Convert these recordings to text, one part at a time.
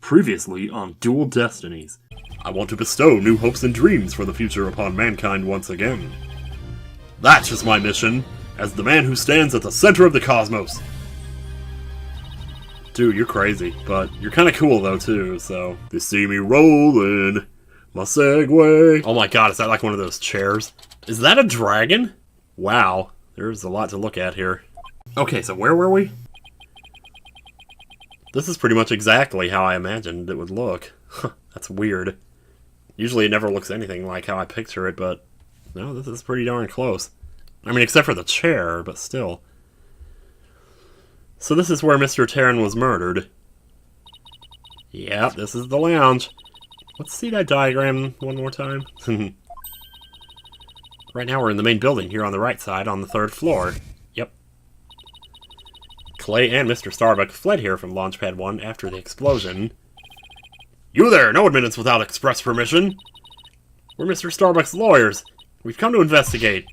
Previously on Dual Destinies. I want to bestow new hopes and dreams for the future upon mankind once again. That is my mission, as the man who stands at the center of the cosmos. Dude, you're crazy, but you're kind of cool though too, so... They see me rolling, my Segway. Oh my god, is that like one of those chairs? Is that a dragon? Wow, there's a lot to look at here. Okay, so where were we? This is pretty much exactly how I imagined it would look. That's weird. Usually it never looks anything like how I picture it, but... No, this is pretty darn close. I mean, except for the chair, but still. So this is where Mr. Terran was murdered. Yep, this is the lounge. Let's see that diagram one more time. Right now we're in the main building here on the right side on the 3rd floor. Yep. Clay and Mr. Starbuck fled here from Launchpad 1 after the explosion. You there! No admittance without express permission! We're Mr. Starbuck's lawyers. We've come to investigate.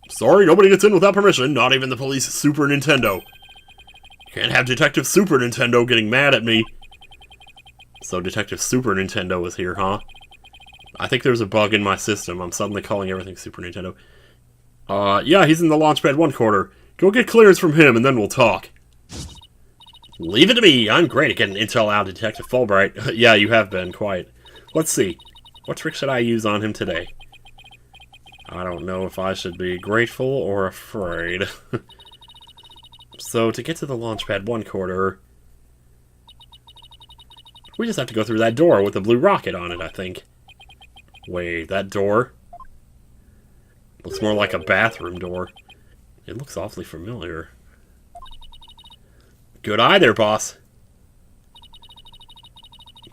Sorry, nobody gets in without permission, not even the police Super Nintendo. Can't have Detective Super Nintendo getting mad at me. So Detective Super Nintendo is here, huh? I think there's a bug in my system. I'm suddenly calling everything Super Nintendo. Yeah, he's in the Launchpad 1 quarter. Go get clearance from him, and then we'll talk. Leave it to me. I'm great at getting intel out of Detective Fulbright. Yeah, you have been, quite. Let's see. What trick should I use on him today? I don't know if I should be grateful or afraid. So, to get to the Launchpad 1 quarter... We just have to go through that door with the blue rocket on it, I think. Wait, that door? Looks more like a bathroom door. It looks awfully familiar. Good eye there, boss.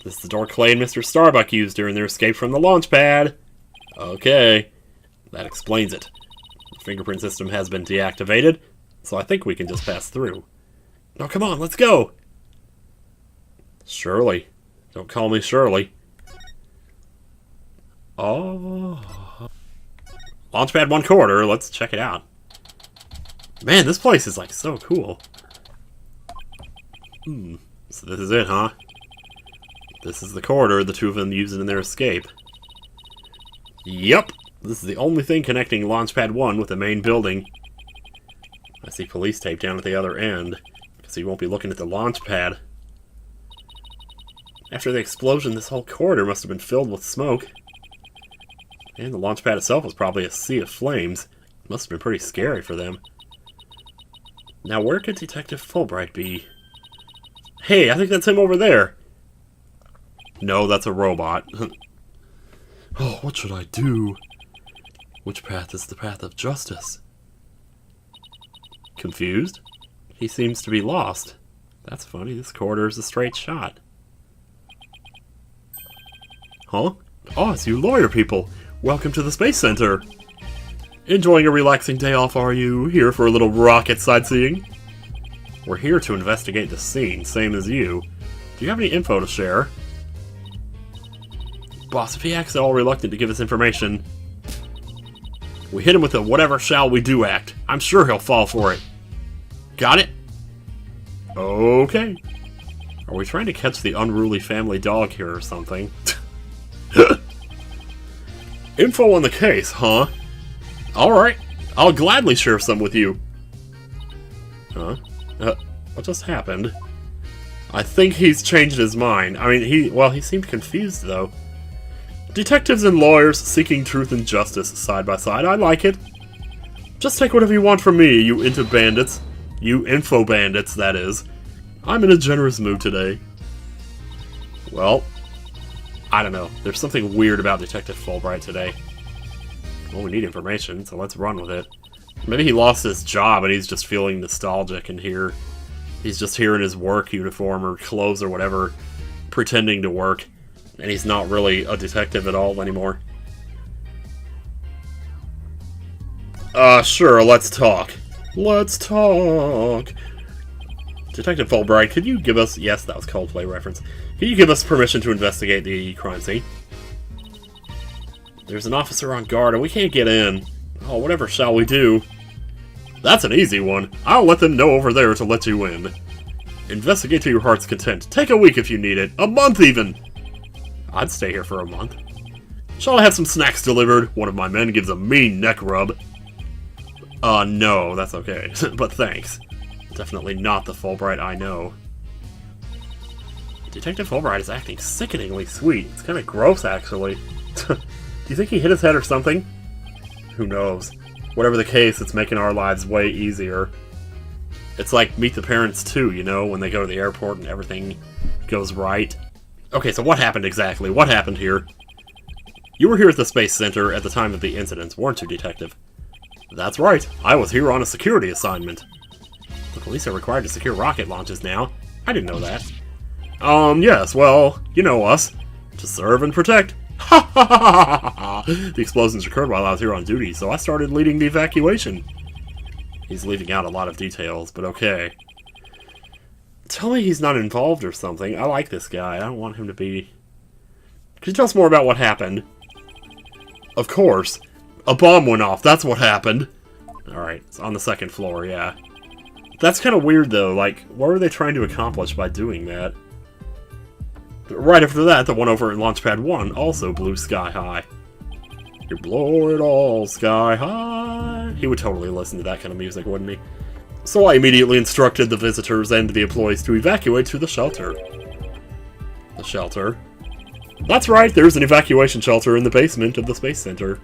This is the door Clay and Mr. Starbuck used during their escape from the launch pad. Okay. That explains it. The fingerprint system has been deactivated, so I think we can just pass through. Now come on, let's go! Shirley. Don't call me Shirley. Oh. Launchpad 1 quarter, let's check it out. Man, this place is like so cool. So this is it, huh? This is the corridor the two of them used in their escape. Yep! This is the only thing connecting Launchpad 1 with the main building. I see police tape down at the other end, so you won't be looking at the launch pad. After the explosion, this whole corridor must have been filled with smoke. And the launch pad itself was probably a sea of flames. It must have been pretty scary for them. Now, where could Detective Fulbright be? Hey, I think that's him over there. No, that's a robot. Oh, what should I do? Which path is the path of justice? Confused? He seems to be lost. That's funny, this corridor is a straight shot. Huh? Oh, it's you lawyer people. Welcome to the Space Center. Enjoying a relaxing day off, are you? Here for a little rocket sightseeing? We're here to investigate the scene, same as you. Do you have any info to share? Boss, if he acts at all reluctant to give us information, we hit him with a whatever shall we do act. I'm sure he'll fall for it. Got it? Okay. Are we trying to catch the unruly family dog here or something? Info on the case, huh? Alright, I'll gladly share some with you. Huh? What just happened? I think he's changed his mind. I mean, he seemed confused, though. Detectives and lawyers seeking truth and justice side by side. I like it. Just take whatever you want from me, you info bandits. You info bandits, that is. I'm in a generous mood today. Well, I don't know. There's something weird about Detective Fulbright today. Well, we need information, so let's run with it. Maybe he lost his job and he's just feeling nostalgic and here. He's just here in his work uniform or clothes or whatever, pretending to work. And he's not really a detective at all anymore. Sure, let's talk. Let's talk. Detective Fulbright, could you give us... Yes, that was Coldplay reference. Can you give us permission to investigate the crime scene? There's an officer on guard and we can't get in. Oh, whatever shall we do? That's an easy one. I'll let them know over there to let you in. Investigate to your heart's content. Take a week if you need it. A month, even! I'd stay here for a month. Shall I have some snacks delivered? One of my men gives a mean neck rub. No, that's okay. But thanks. Definitely not the Fulbright I know. Detective Fulbright is acting sickeningly sweet. It's kind of gross, actually. Do you think he hit his head or something? Who knows? Whatever the case, it's making our lives way easier. It's like Meet the Parents 2, you know, when they go to the airport and everything goes right. Okay, so what happened exactly? What happened here? You were here at the Space Center at the time of the incidents, weren't you, Detective? That's right. I was here on a security assignment. The police are required to secure rocket launches now. I didn't know that. Yes, well, you know us. To serve and protect. Ha ha ha ha ha! The explosions occurred while I was here on duty, so I started leading the evacuation. He's leaving out a lot of details, but okay. Tell me he's not involved or something. I like this guy. I don't want him to be... Could you tell us more about what happened? Of course. A bomb went off. That's what happened. Alright, it's on the second floor, yeah. That's kind of weird, though. Like, what were they trying to accomplish by doing that? Right after that, the one over at Launchpad 1 also blew sky high. You blow it all sky high. He would totally listen to that kind of music, wouldn't he? So I immediately instructed the visitors and the employees to evacuate to the shelter. The shelter? That's right, there's an evacuation shelter in the basement of the Space Center.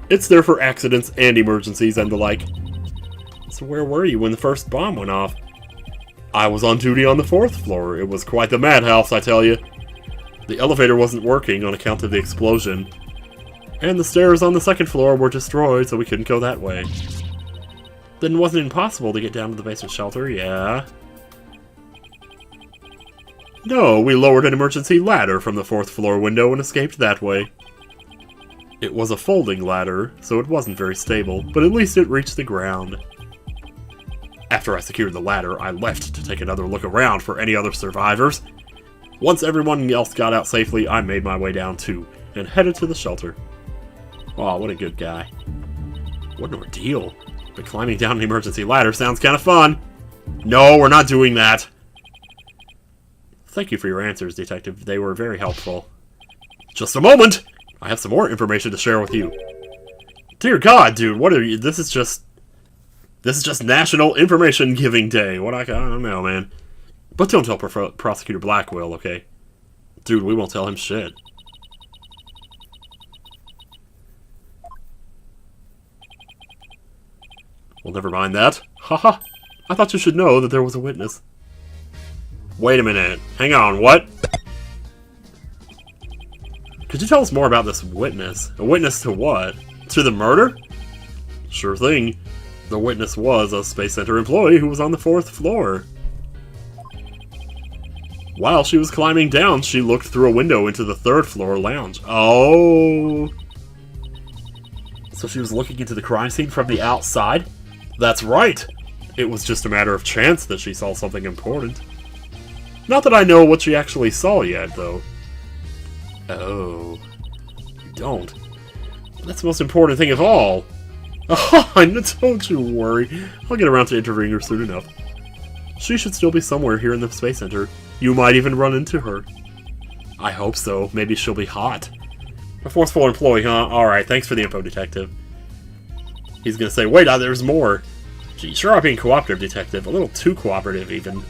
It's there for accidents and emergencies and the like. So where were you when the first bomb went off? I was on duty on the 4th floor. It was quite the madhouse, I tell you. The elevator wasn't working on account of the explosion. And the stairs on the 2nd floor were destroyed, so we couldn't go that way. Then wasn't it impossible to get down to the basement shelter? Yeah. No, we lowered an emergency ladder from the 4th floor window and escaped that way. It was a folding ladder, so it wasn't very stable, but at least it reached the ground. After I secured the ladder, I left to take another look around for any other survivors. Once everyone else got out safely, I made my way down too, and headed to the shelter. Aw, what a good guy. What an ordeal. But climbing down an emergency ladder sounds kind of fun. No, we're not doing that. Thank you for your answers, Detective. They were very helpful. Just a moment! I have some more information to share with you. Dear God, dude, what are you... This is just National Information Giving Day. I don't know, man. But don't tell Prosecutor Blackwell, okay? Dude, we won't tell him shit. Well, never mind that. Haha. I thought you should know that there was a witness. Wait a minute. Hang on, what? Could you tell us more about this witness? A witness to what? To the murder? Sure thing. The witness was a Space Center employee who was on the 4th floor. While she was climbing down, she looked through a window into the 3rd floor lounge. Oh! So she was looking into the crime scene from the outside? That's right! It was just a matter of chance that she saw something important. Not that I know what she actually saw yet, though. Oh. You don't? That's the most important thing of all. Oh, don't you worry. I'll get around to interviewing her soon enough. She should still be somewhere here in the Space Center. You might even run into her. I hope so. Maybe she'll be hot. A forceful employee, huh? Alright, thanks for the info, Detective. He's gonna say, wait, there's more. Gee, sure are being cooperative, Detective. A little too cooperative, even.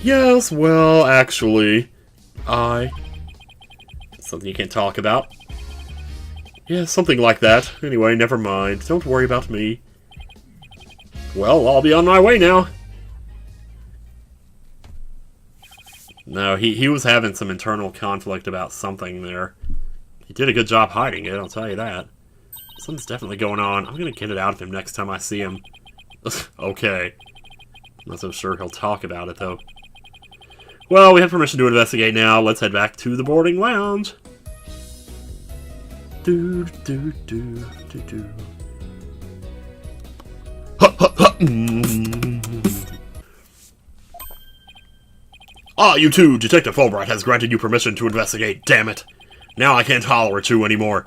Yes, well, actually... Something you can't talk about. Yeah, something like that. Anyway, never mind. Don't worry about me. Well, I'll be on my way now. No, he was having some internal conflict about something there. He did a good job hiding it, I'll tell you that. Something's definitely going on. I'm gonna get it out of him next time I see him. Okay. I'm not so sure he'll talk about it, though. Well, we have permission to investigate now. Let's head back to the boarding lounge. Do do do do do. Ah, you two! Detective Fulbright has granted you permission to investigate, damn it! Now I can't holler at you anymore.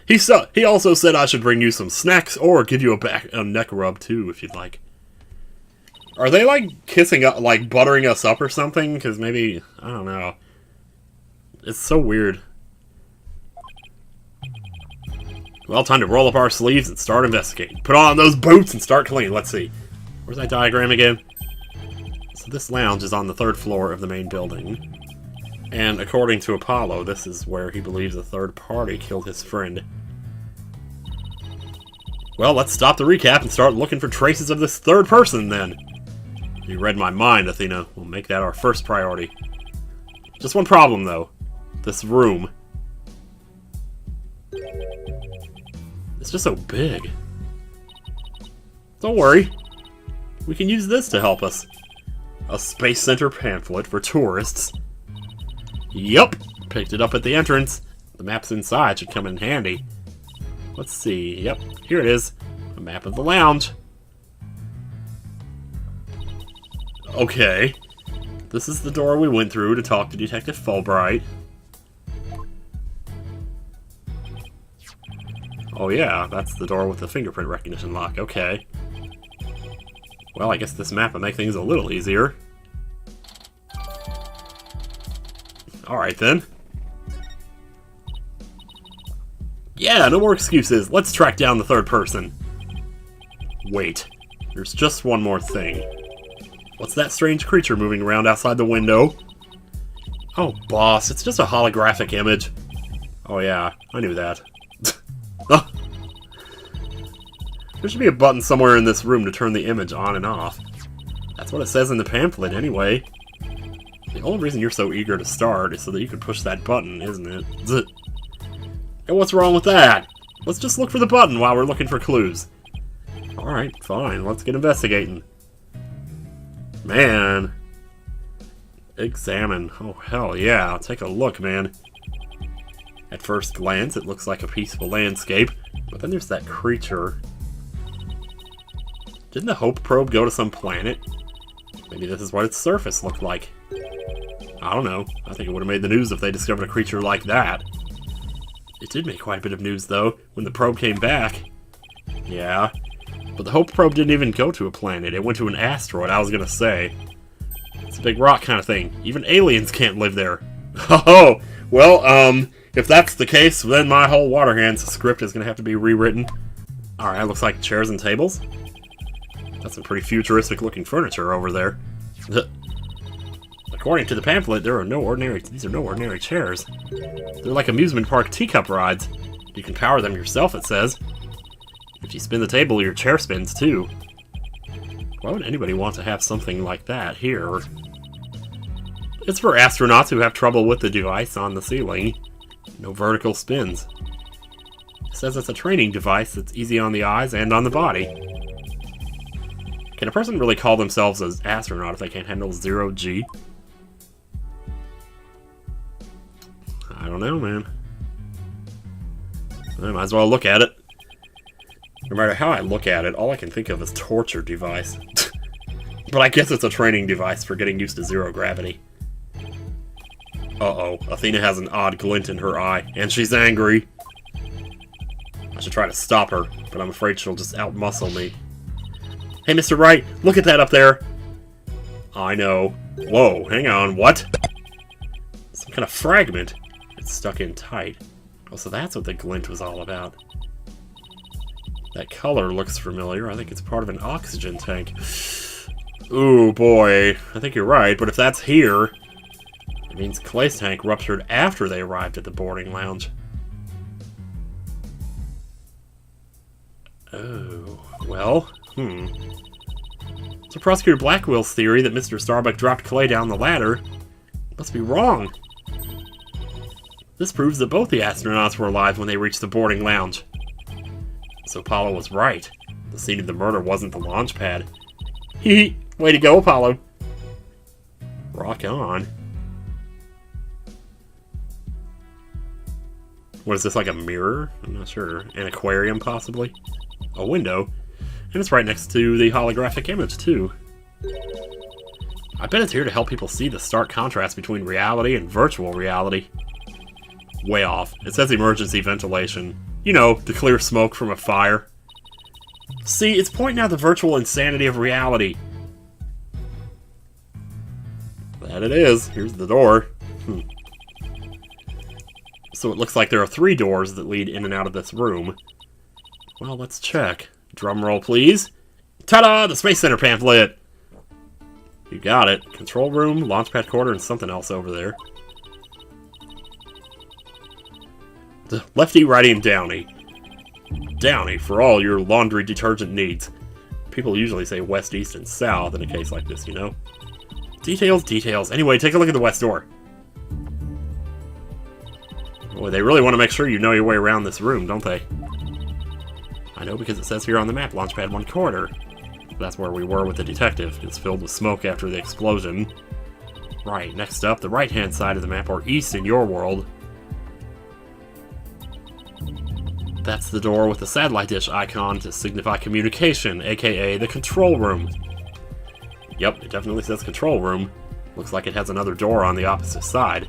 He also said I should bring you some snacks or give you a neck rub too, if you'd like. Are they like kissing up, like buttering us up or something? Because maybe, I don't know. It's so weird. Well, time to roll up our sleeves and start investigating. Put on those boots and start cleaning. Let's see. Where's that diagram again? So this lounge is on the 3rd floor of the main building. And according to Apollo, this is where he believes a third party killed his friend. Well, let's stop the recap and start looking for traces of this third person, then. You read my mind, Athena. We'll make that our first priority. Just one problem, though. This room. It's just so big. Don't worry. We can use this to help us. A Space Center pamphlet for tourists. Yup. Picked it up at the entrance. The maps inside should come in handy. Let's see. Yep. Here it is. A map of the lounge. Okay. This is the door we went through to talk to Detective Fulbright. Oh yeah, that's the door with the fingerprint recognition lock. Okay. Well, I guess this map will make things a little easier. Alright then. Yeah, no more excuses. Let's track down the third person. Wait. There's just one more thing. What's that strange creature moving around outside the window? Oh, boss, it's just a holographic image. Oh yeah, I knew that. There should be a button somewhere in this room to turn the image on and off. That's what it says in the pamphlet, anyway. The only reason you're so eager to start is so that you can push that button, isn't it? And what's wrong with that? Let's just look for the button while we're looking for clues. Alright, fine, let's get investigating. Man. Examine. Oh, hell yeah, take a look, man. At first glance, it looks like a peaceful landscape, but then there's that creature. Didn't the Hope probe go to some planet? Maybe this is what its surface looked like. I don't know. I think it would have made the news if they discovered a creature like that. It did make quite a bit of news, though, when the probe came back. Yeah. But the Hope probe didn't even go to a planet. It went to an asteroid, I was gonna say. It's a big rock kind of thing. Even aliens can't live there. Oh, well, if that's the case, then my whole Water Hands script is gonna have to be rewritten. Alright, looks like chairs and tables. That's some pretty futuristic-looking furniture over there. According to the pamphlet, these are no ordinary chairs. They're like amusement park teacup rides. You can power them yourself, it says. If you spin the table, your chair spins too. Why would anybody want to have something like that here? It's for astronauts who have trouble with the device on the ceiling. No vertical spins. It says it's a training device that's easy on the eyes and on the body. Can a person really call themselves an astronaut if they can't handle 0G? I don't know, man. I might as well look at it. No matter how I look at it, all I can think of is torture device. But I guess it's a training device for getting used to zero gravity. Uh-oh, Athena has an odd glint in her eye, and she's angry. I should try to stop her, but I'm afraid she'll just outmuscle me. Hey, Mr. Wright, look at that up there! I know. Whoa, hang on, what? Some kind of fragment. It's stuck in tight. Oh, so that's what the glint was all about. That color looks familiar. I think it's part of an oxygen tank. Ooh, boy. I think you're right, but if that's here, it means Clay's tank ruptured after they arrived at the boarding lounge. Oh, well, So Prosecutor Blackwell's theory that Mr. Starbuck dropped Clay down the ladder must be wrong. This proves that both the astronauts were alive when they reached the boarding lounge. So Apollo was right. The scene of the murder wasn't the launch pad. Hee, way to go, Apollo. Rock on. What is this, like a mirror? I'm not sure. An aquarium, possibly? A window. And it's right next to the holographic image, too. I bet it's here to help people see the stark contrast between reality and virtual reality. Way off. It says emergency ventilation. You know, to clear smoke from a fire. See, it's pointing out the virtual insanity of reality. That it is. Here's the door. So it looks like there are 3 doors that lead in and out of this room. Well, let's check. Drum roll, please. Ta-da! The Space Center pamphlet! You got it. Control room, launchpad quarter, and something else over there. Lefty, righty, and downy. Downy, for all your laundry detergent needs. People usually say west, east, and south in a case like this, you know? Details, details. Anyway, take a look at the west door. Boy, they really want to make sure you know your way around this room, don't they? I know because it says here on the map, Launchpad 1 quarter. That's where we were with the detective. It's filled with smoke after the explosion. Right, next up, the right-hand side of the map, or east in your world. That's the door with the satellite dish icon to signify communication, aka the control room. Yep, it definitely says control room. Looks like it has another door on the opposite side.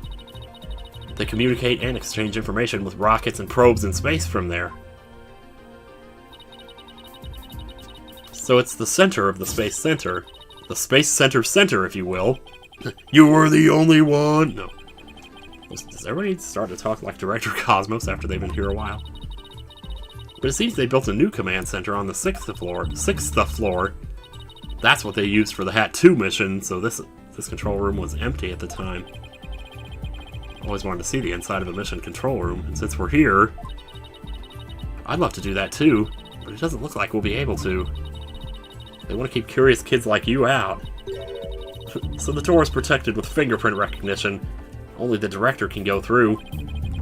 They communicate and exchange information with rockets and probes in space from there. So it's the center of the Space Center. The Space Center, if you will. You were the only one! No. Does everybody start to talk like Director Cosmos after they've been here a while? But it seems they built a new command center on the 6th floor. That's what they used for the Hat 2 mission, so this control room was empty at the time. Always wanted to see the inside of a mission control room, and since we're here, I'd love to do that too, but it doesn't look like we'll be able to. They want to keep curious kids like you out. So the door is protected with fingerprint recognition. Only the director can go through.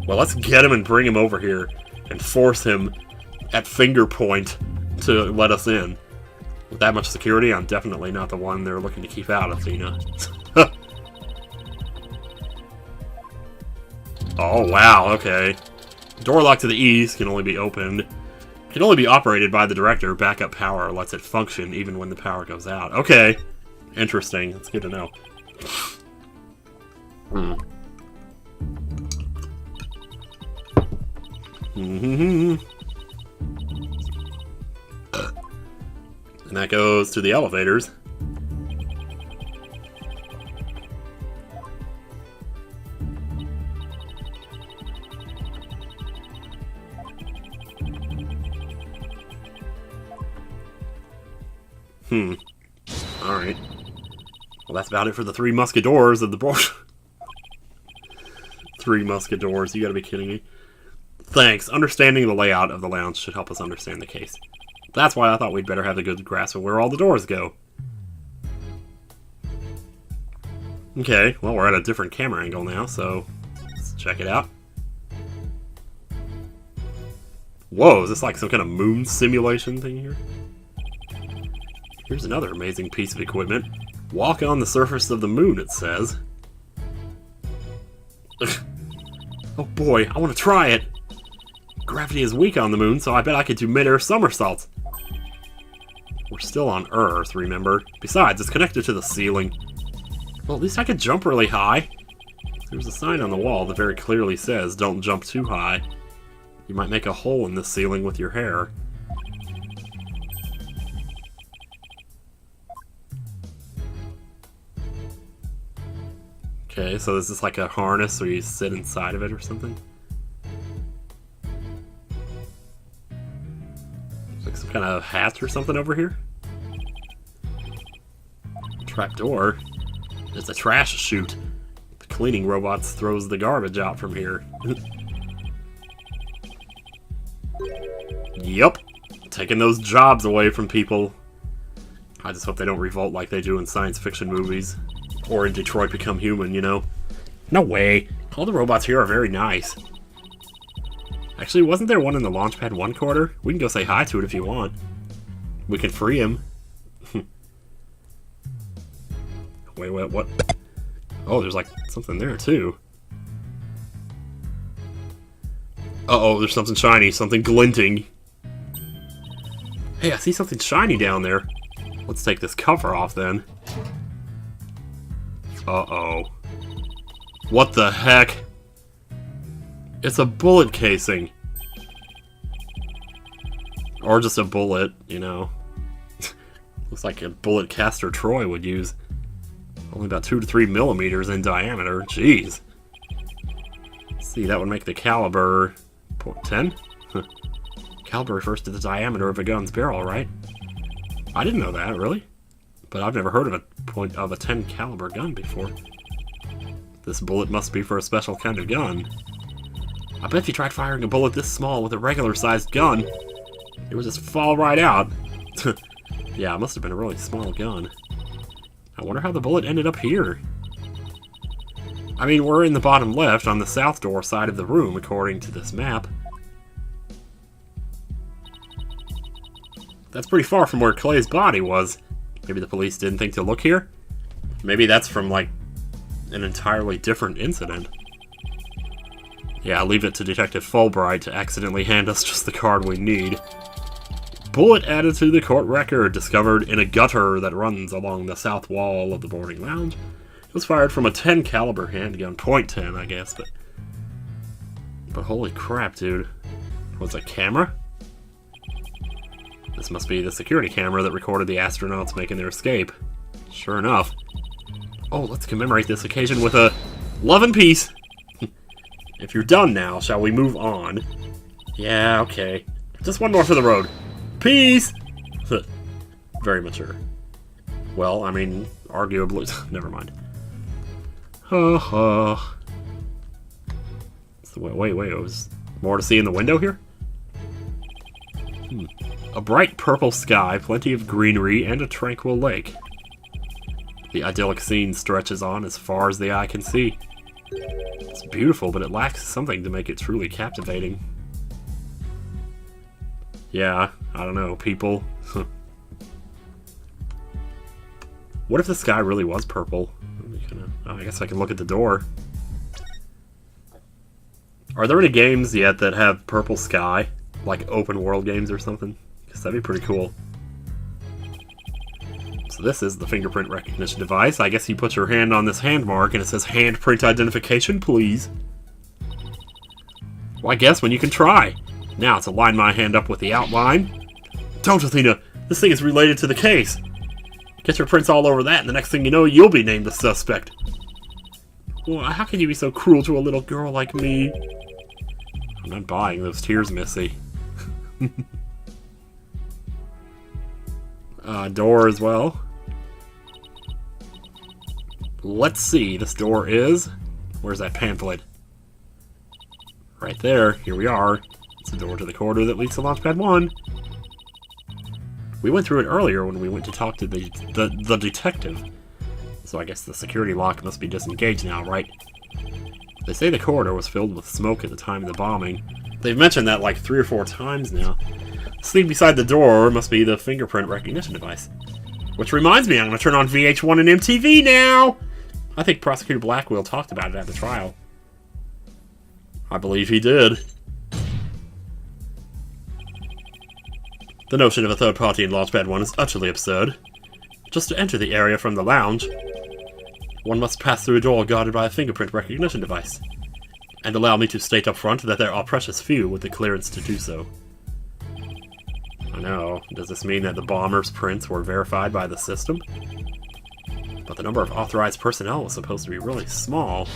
Well, let's get him and bring him over here and force him at finger point to let us in. With that much security, I'm definitely not the one they're looking to keep out, Athena. Oh, wow, okay. Door lock to the east can only be opened. Can only be operated by the director. Backup power lets it function even when the power goes out. Okay. Interesting. That's good to know. And that goes to the elevators. Alright. Well, that's about it for the 3 musketeers of the board. 3 musketeers, you gotta be kidding me. Thanks. Understanding the layout of the lounge should help us understand the case. That's why I thought we'd better have a good grasp of where all the doors go. Okay, well, we're at a different camera angle now, so let's check it out. Whoa, is this like some kind of moon simulation thing here? Here's another amazing piece of equipment. Walk on the surface of the moon, it says. Oh boy, I want to try it! Gravity is weak on the moon, so I bet I could do mid-air somersaults. We're still on Earth, remember? Besides, it's connected to the ceiling. Well, at least I could jump really high. There's a sign on the wall that very clearly says, don't jump too high. You might make a hole in the ceiling with your hair. Okay, so is this like a harness where you sit inside of it or something? Like some kind of hatch or something over here? Trapdoor? It's a trash chute. The cleaning robot throws the garbage out from here. Yup. Taking those jobs away from people. I just hope they don't revolt like they do in science fiction movies. Or in Detroit Become Human, you know? No way. All the robots here are very nice. Actually, wasn't there one in the Launchpad 1 quarter? We can go say hi to it if you want. We can free him. Wait, what? Oh, there's like something there too. Uh-oh, there's something shiny, something glinting. Hey, I see something shiny down there. Let's take this cover off then. Uh-oh. What the heck? It's a bullet casing. Or just a bullet, you know. Looks like a bullet Castor Troy would use. Only about 2 to 3 millimeters in diameter. Jeez. Let's see, that would make the caliber... 10? Caliber refers to the diameter of a gun's barrel, right? I didn't know that, really. But I've never heard of a 10 caliber gun before. This bullet must be for a special kind of gun. I bet if you tried firing a bullet this small with a regular-sized gun, it would just fall right out. Yeah, it must have been a really small gun. I wonder how the bullet ended up here. I mean, we're in the bottom left on the south door side of the room, according to this map. That's pretty far from where Clay's body was. Maybe the police didn't think to look here? Maybe that's from, like, an entirely different incident. Yeah, I'll leave it to Detective Fulbright to accidentally hand us just the card we need. Bullet added to the court record, discovered in a gutter that runs along the south wall of the boarding lounge. It was fired from a 10 caliber handgun, .10, I guess, but holy crap, dude. What's a camera? This must be the security camera that recorded the astronauts making their escape. Sure enough. Oh, let's commemorate this occasion with a love and peace. If you're done now, shall we move on? Yeah, okay. Just one more for the road. Peace! Very mature. Well, I mean, arguably... Never mind. Wait, was more to see in the window here? A bright purple sky, plenty of greenery, and a tranquil lake. The idyllic scene stretches on as far as the eye can see. It's beautiful, but it lacks something to make it truly captivating. Yeah, I don't know, people. What if the sky really was purple? Oh, I guess I can look at the door. Are there any games yet that have purple sky? Like open world games or something? Because that'd be pretty cool. So this is the fingerprint recognition device. I guess you put your hand on this hand mark and it says handprint identification, please. Well, I guess when you can try. Now to line my hand up with the outline. Don't, Athena! This thing is related to the case! Get your prints all over that, and the next thing you know, you'll be named the suspect. Well, how can you be so cruel to a little girl like me? I'm not buying those tears, Missy. Door as well. Let's see, this door is... Where's that pamphlet? Right there, here we are. It's the door to the corridor that leads to Launchpad 1. We went through it earlier when we went to talk to the detective. So I guess the security lock must be disengaged now, right? They say the corridor was filled with smoke at the time of the bombing. They've mentioned that like 3 or 4 times now. The thing beside the door must be the fingerprint recognition device. Which reminds me, I'm going to turn on VH1 and MTV now! I think Prosecutor Blackwell talked about it at the trial. I believe he did. The notion of a third party in Launchpad 1 is utterly absurd. Just to enter the area from the lounge, one must pass through a door guarded by a fingerprint recognition device. And allow me to state up front that there are precious few with the clearance to do so. I know. Does this mean that the bomber's prints were verified by the system? But the number of authorized personnel was supposed to be really small.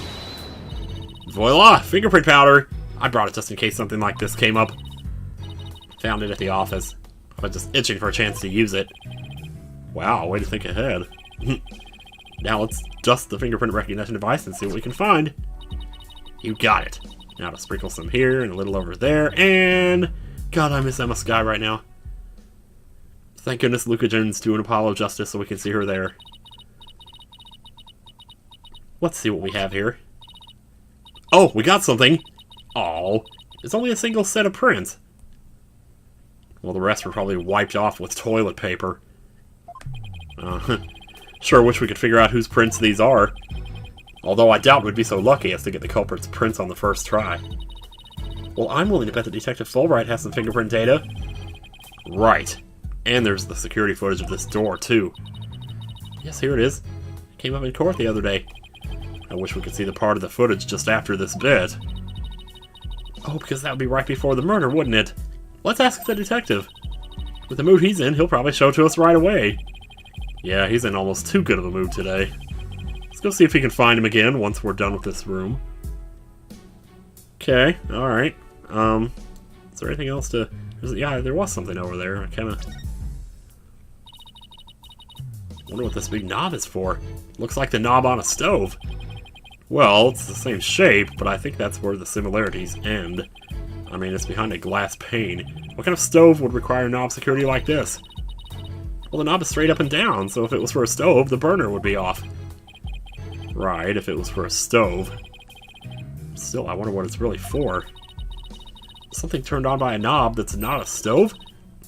Voila! Fingerprint powder! I brought it just in case something like this came up. Found it at the office. I was just itching for a chance to use it. Wow, way to think ahead. Now let's dust the fingerprint recognition device and see what we can find. You got it. Now to sprinkle some here and a little over there, and... God, I miss Emma Skye right now. Thank goodness Luca Jones doing Apollo justice so we can see her there. Let's see what we have here. Oh, we got something! Oh, it's only a single set of prints. Well, the rest were probably wiped off with toilet paper. Sure wish we could figure out whose prints these are. Although I doubt we'd be so lucky as to get the culprit's prints on the first try. Well, I'm willing to bet that Detective Fulbright has some fingerprint data. Right. And there's the security footage of this door, too. Yes, here it is. It came up in court the other day. I wish we could see the part of the footage just after this bit. Oh, because that would be right before the murder, wouldn't it? Let's ask the detective. With the mood he's in, he'll probably show it to us right away. Yeah, he's in almost too good of a mood today. Let's go see if we can find him again once we're done with this room. Okay, alright. Is there anything else to... Yeah, there was something over there. I kinda... wonder what this big knob is for. Looks like the knob on a stove. Well, it's the same shape, but I think that's where the similarities end. I mean, it's behind a glass pane. What kind of stove would require knob security like this? Well, the knob is straight up and down, so if it was for a stove, the burner would be off. Right, if it was for a stove. Still, I wonder what it's really for. Something turned on by a knob that's not a stove?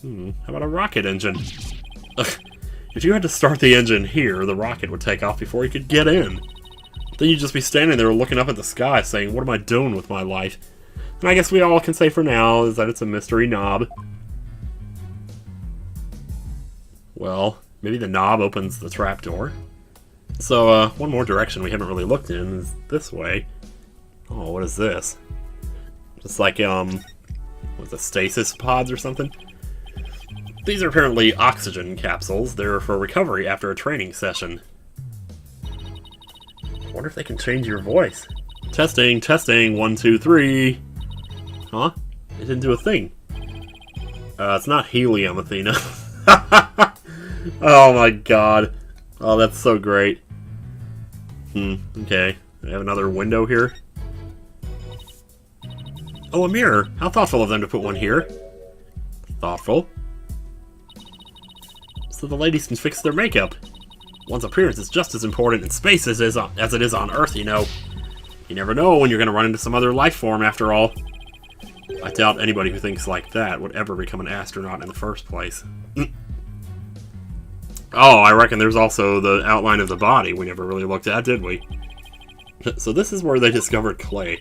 How about a rocket engine? Ugh. If you had to start the engine here, the rocket would take off before you could get in. Then you'd just be standing there looking up at the sky saying, what am I doing with my life? And I guess we all can say for now is that it's a mystery knob. Well, maybe the knob opens the trapdoor. So, one more direction we haven't really looked in is this way. Oh, what is this? It's like, what's the stasis pods or something? These are apparently oxygen capsules. They're for recovery after a training session. I wonder if they can change your voice. Testing, testing, 1, 2, 3. Huh? It didn't do a thing. It's not helium, Athena. Oh my god. Oh, that's so great. Okay. I have another window here. Oh, a mirror. How thoughtful of them to put one here. Thoughtful. So the ladies can fix their makeup. One's appearance is just as important in space as it is on Earth, you know. You never know when you're going to run into some other life form, after all. I doubt anybody who thinks like that would ever become an astronaut in the first place. Oh, I reckon there's also the outline of the body we never really looked at, did we? So this is where they discovered Clay.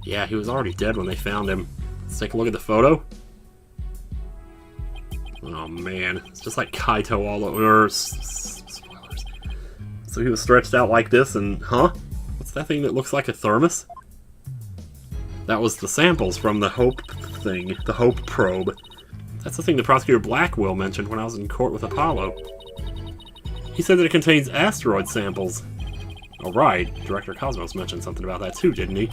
Yeah, he was already dead when they found him. Let's take a look at the photo. Oh man, it's just like Kaito all over. Spoilers. So he was stretched out like this and... Huh? What's that thing that looks like a thermos? That was the samples from the Hope thing. The Hope probe. That's the thing the prosecutor Blackwell mentioned when I was in court with Apollo. He said that it contains asteroid samples. Oh right, Director Cosmos mentioned something about that too, didn't he?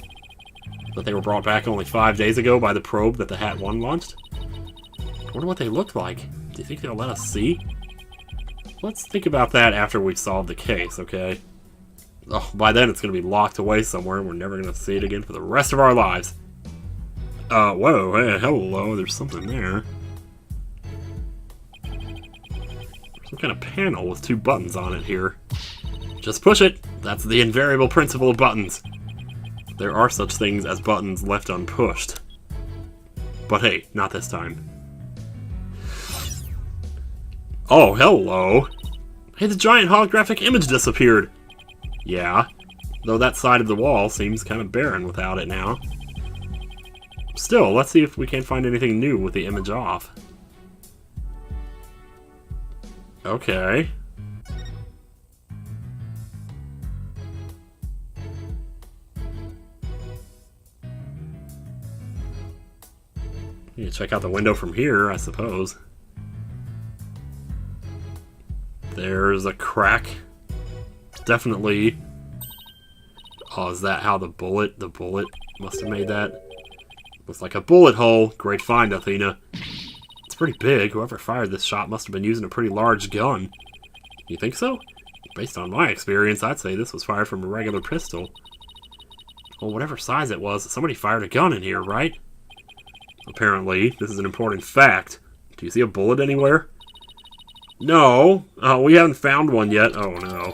That they were brought back only 5 days ago by the probe that the Hat 1 launched? I wonder what they look like. Do you think they'll let us see? Let's think about that after we've solved the case, okay? Oh, by then it's going to be locked away somewhere and we're never going to see it again for the rest of our lives. Whoa, hey, hello, there's something there. Some kind of panel with 2 buttons on it here. Just push it! That's the invariable principle of buttons. There are such things as buttons left unpushed. But hey, not this time. Oh, hello! Hey, the giant holographic image disappeared! Yeah, though that side of the wall seems kind of barren without it now. Still, let's see if we can't find anything new with the image off. Okay. You can check out the window from here, I suppose. There's a crack. Definitely. Oh, is that how the bullet must have made that? Looks like a bullet hole. Great find, Athena. It's pretty big. Whoever fired this shot must have been using a pretty large gun. You think so? Based on my experience, I'd say this was fired from a regular pistol. Well, whatever size it was, somebody fired a gun in here, right? Apparently, this is an important fact. Do you see a bullet anywhere? No. We haven't found one yet. Oh, no.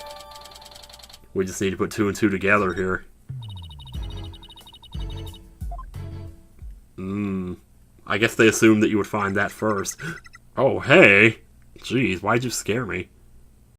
We just need to put 2 and 2 together here. I guess they assumed that you would find that first. Oh, hey. Jeez, why'd you scare me?